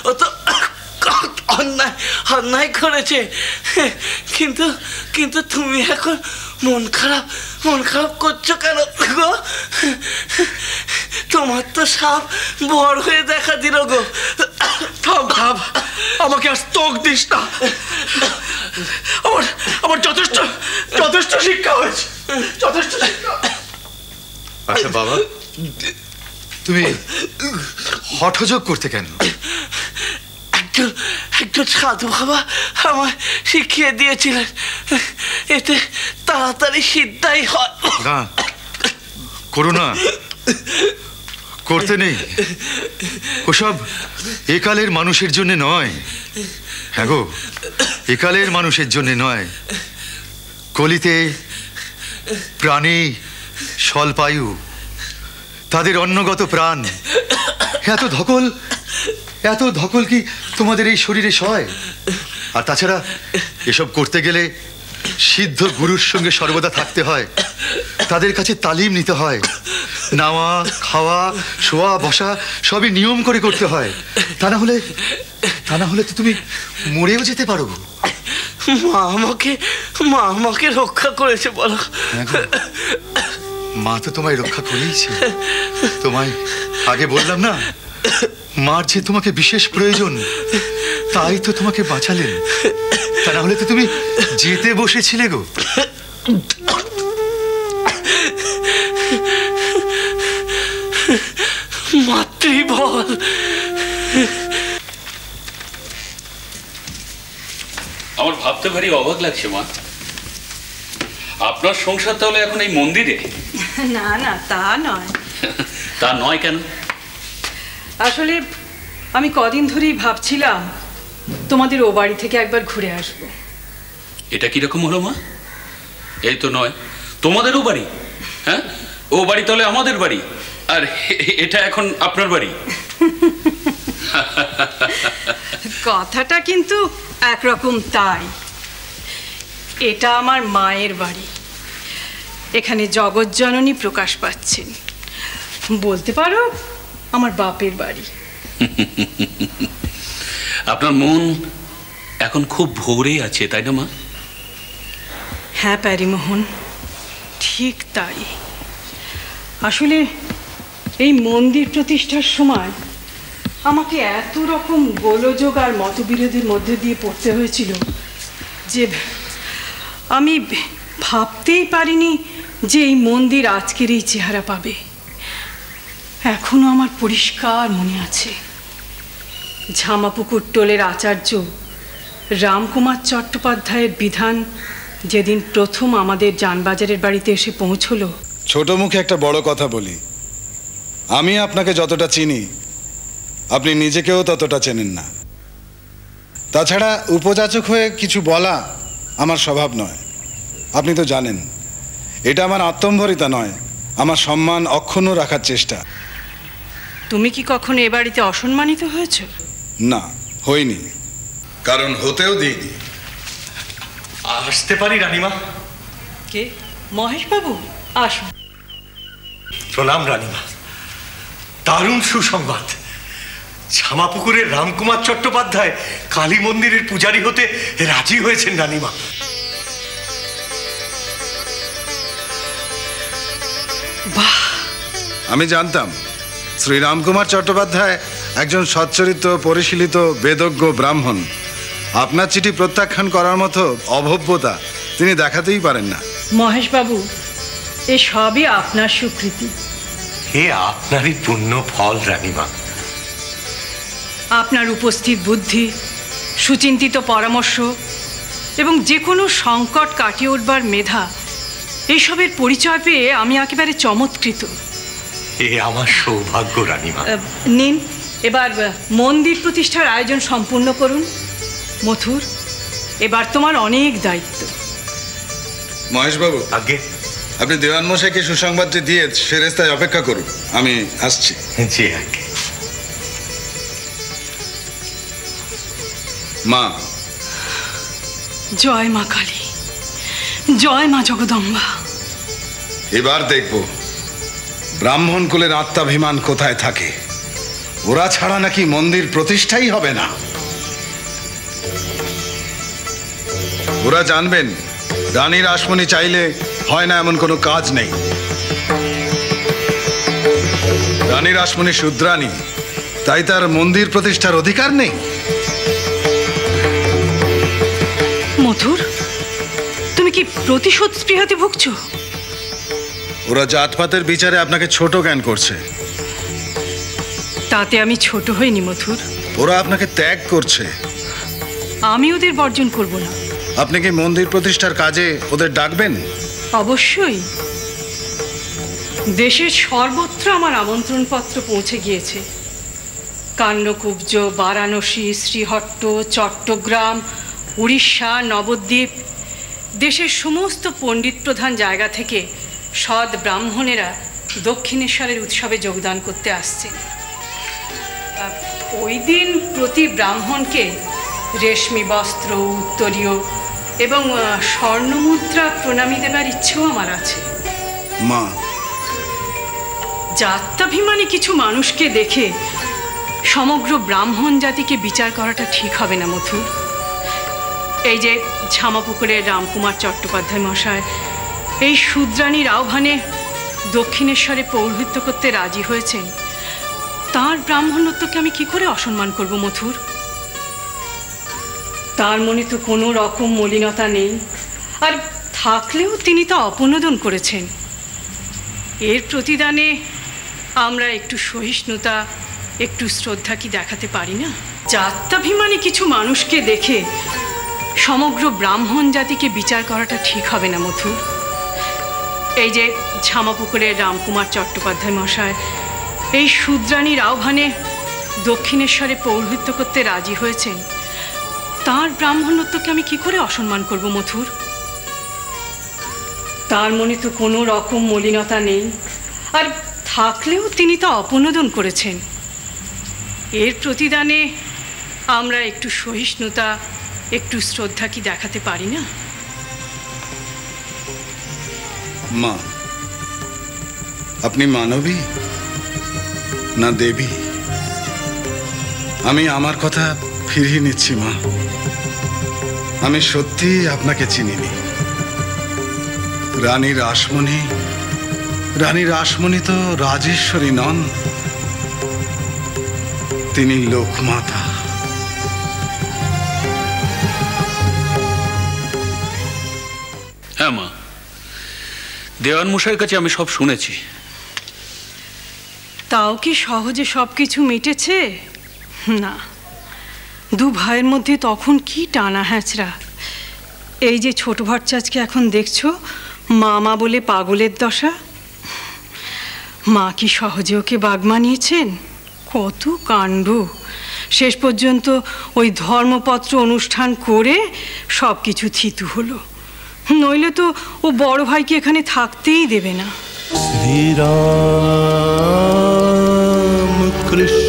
ও তো অন্যায় অন্যায় করেছে, কিন্তু কিন্তু তুমি এখন মন খারাপ করছো কেন গো? তোমার তো সাপ বড় হয়ে দেখা দিল গো। থাম থাম, আমাকে আর স্তক দিস না। আমার যথেষ্ট শিক্ষা হয়েছে, যথেষ্ট শিক্ষা। আচ্ছা বাবা, তুমি হঠযোগ করতে কেন? একজন সাধু বাবা আমায় শিখিয়ে দিয়েছিলেন, এতে তাড়াতাড়ি সিদ্ধাই হয়। না, করো না, করতে নেই। ওসব একালের মানুষের জন্য নয়। হ্যাঁ গো, একালের মানুষের জন্য নয়। কলিতে প্রাণী স্বল্পায়ু, তাদের অন্নগত প্রাণ। এত ধকল কি তোমাদের এই শরীরে সয়? আর তাছাড়া এসব করতে গেলে সিদ্ধ গুরুর সঙ্গে সর্বদা থাকতে হয়, তাদের কাছে তালিম নিতে হয়। নাওয়া খাওয়া শোয়া বসা সবই নিয়ম করে করতে হয়। তা না হলে তো তুমি মরেও যেতে পারো। মা আমাকে রক্ষা করেছে বলো। মা তো তোমায় রক্ষা করেইছে। তোমায় আগে বললাম না, মার যে তোমাকে বিশেষ প্রয়োজন, তাই তো তোমাকে বাঁচালেন। তা না হলে তো তুমি যেতে বসেছিলে গো। মাতৃবল। আমার ভাবতে ভারী অবাক লাগছে মা, আপনার সংসার তাহলে এখন এই মন্দিরে? না না, তা নয়। তা নয় কেন? আসলে আমি কদিন ধরেই ভাবছিলাম তোমাদের ও বাড়ি থেকে একবার ঘুরে আসবো। এটা কিরকম হলো মা? এই তো নয়, তোমাদেরও বাড়ি? হ্যাঁ, ও বাড়ি তাহলে আমাদের বাড়ি, আর এটা এখন আপনার বাড়ি। কথাটা কিন্তু একরকম তাই। এটা আমার মায়ের বাড়ি, এখানে জগৎজননী প্রকাশ পাচ্ছেন, বলতে পারো আমার বাপের বাড়ি। আপনার মন এখন খুব ভোরে আছে, তাই না মা? হ্যাঁ প্যারিমোহন, ঠিক তাই। আসলে এই মন্দির প্রতিষ্ঠার সময় আমাকে এত রকম গোলযোগ আর মতবিরোধের মধ্যে দিয়ে পড়তে হয়েছিল যে আমি ভাবতেই পারিনি যে এই মন্দির আজকের এই চেহারা পাবে। এখনো আমার পরিষ্কার মনে আছে, ঝামাপুকুর টোলের আচার্য রামকুমার চট্টোপাধ্যায়ের বিধান যেদিন প্রথম আমাদের জানবাজারের বাড়িতে এসে পৌঁছলো। ছোট মুখে একটা বড় কথা বলি, আমি আপনাকে যতটা চিনি আপনি নিজেকেও ততটা চেনেন না। তাছাড়া উপযাচক হয়ে কিছু বলা আমার স্বভাব নয়, আপনি তো জানেন। এটা আমার আত্মম্ভরিতা নয়, আমার সম্মান অক্ষুণ্ণ রাখার চেষ্টা। তুমি কি কখনো এ বাড়িতে অসম্মানিত হয়েছ? না, হইনি, কারণ হতেও দিইনি। আসতে পারি রানীমা? কে? মহেশ বাবু, আসুন। প্রণাম রানীমা, দারুণ সুসংবাদ। ঝামাপুকুরের রামকুমার চট্টোপাধ্যায় কালী মন্দিরের পূজারী হতে রাজি হয়েছেন রানীমা। বাহ! আমি জানতাম শ্রী রামকুমার চট্টোপাধ্যায় একজন সচ্চরিত্র পরিশীলিত বেদজ্ঞ ব্রাহ্মণ। আপনার চিঠি প্রত্যাখ্যান করার মতো অভব্যতা তিনি দেখাতেই পারেন না। মহেশ বাবু, এ সবই আপনার স্বীকৃতি। হে আপনারই পুণ্য ফল রানীমা। আপনার উপস্থিত বুদ্ধি, সুচিন্তিত পরামর্শ এবং যে কোনো সংকট কাটিয়ে উঠবার মেধা, এইসবের পরিচয় পেয়ে আমি একেবারে চমৎকৃত। এ আমার সৌভাগ্য রানীমা। নিন, এবার মন্দির প্রতিষ্ঠার আয়োজন সম্পূর্ণ করুন। মথুর, এবার তোমার অনেক দায়িত্ব। মহেশবাবু, আগে আপনি দেওয়ান মশাইকে সুসংবাদটি দিয়ে সেরেস্তায় অপেক্ষা করুন, আমি আসছি। জি আগে। মা। জয় মা কালী, জয় মা জগদম্বা। এবার দেখব ব্রাহ্মণ কুলের আত্মাভিমান কোথায় থাকে। ওরা ছাড়া নাকি মন্দির প্রতিষ্ঠাই হবে না। ওরা জানবেন রানী রাসমণি চাইলে হয় না এমন কোনো কাজ নেই। রানী রাসমণি শূদ্রানী, তাই তার মন্দির প্রতিষ্ঠার অধিকার নেই। মধুর, তুমি কি প্রতিশোধ স্পৃহাতে ভুগছো? ওরা জাতপাতের বিচারে আপনাকে ছোট জ্ঞান করছে। তাতে আমি ছোট হইনি মধুর। ওরা আপনাকে ত্যাগ করছে। আমি ওদের বর্জন করব না। আপনি কি মন্দির প্রতিষ্ঠার কাজে ওদের ডাকবেন? অবশ্যই। দেশের সর্বত্র আমার আমন্ত্রণপত্র পৌঁছে গিয়েছে। কান্যকুব্জ, বারাণসী, শ্রীহট্ট, চট্টগ্রাম, উড়িষ্যা, নবদ্বীপ, দেশের সমস্ত পণ্ডিত প্রধান জায়গা থেকে সৎ ব্রাহ্মণেরা দক্ষিণেশ্বরের উৎসবে যোগদান করতে আসছে। ওই দিন প্রতি ব্রাহ্মণকে রেশমি বস্ত্র, উত্তরীয় এবং স্বর্ণমুদ্রা প্রণামী দেবার ইচ্ছেও আমার আছে। মা, জাত্যাভিমানী কিছু মানুষকে দেখে সমগ্র ব্রাহ্মণ জাতিকে বিচার করাটা ঠিক হবে না মধুর। এই যে ঝামাপুকুরের রামকুমার চট্টোপাধ্যায় মশাই এই শূদ্রাণীর আহ্বানে দক্ষিণেশ্বরে পৌরোহিত্য করতে রাজি হয়েছেন, তার ব্রাহ্মণত্বকে আমি কি করে অসম্মান করব মধুর? তার মনে তো কোনো রকম মলিনতা নেই, আর থাকলেও তিনি তা অপনোদন করেছেন। এর প্রতিদানে আমরা একটু সহিষ্ণুতা, একটু শ্রদ্ধা কি দেখাতে পারি না? জাত্যাভিমানী কিছু মানুষকে দেখে সমগ্র ব্রাহ্মণ জাতিকে বিচার করাটা ঠিক হবে না মধুর। এই যে ঝামাপুকুরের রামকুমার চট্টোপাধ্যায় মশাই এই শূদ্রাণীর আহ্বানে দক্ষিণেশ্বরে পৌরোহিত্য করতে রাজি হয়েছেন, তার ব্রাহ্মণত্বকে আমি কি করে অসম্মান করব মধুর? তার মনে তো কোনো রকম মলিনতা নেই, আর থাকলেও তিনি তা অপনোদন করেছেন। এর প্রতিদানে আমরা একটু সহিষ্ণুতা, একটু শ্রদ্ধা কি দেখাতে পারি না? মা, আপনি মানবী না দেবী? আমি আমার কথা ফিরিয়ে নিচ্ছি মা। আমি সত্যি আপনাকে চিনিনি। রানী রাসমণি তো রাজেশ্বরী নন, তিনি লোকমাতা। হ্যাঁ মা, দেওয়ান মশাইয়ের কাছে আমি সব শুনেছি। তাও কি সহজে সব কিছু মিটেছে? না, দু ভাইয়ের মধ্যে তখন কি টানা হ্যাঁচড়া। এই যে ছোট ভট্টাচার্যকে এখন দেখছো মামা বলে পাগলের দশা, মা কি সহজে ওকে বাগ মানিয়েছেন? কত কাণ্ড! শেষ পর্যন্ত ওই ধর্মপত্র অনুষ্ঠান করে সব কিছু থিতু হলো, নইলে তো ও বড় ভাইকে এখানে থাকতেই দেবে না। শ্রীরাম কৃষ্ণ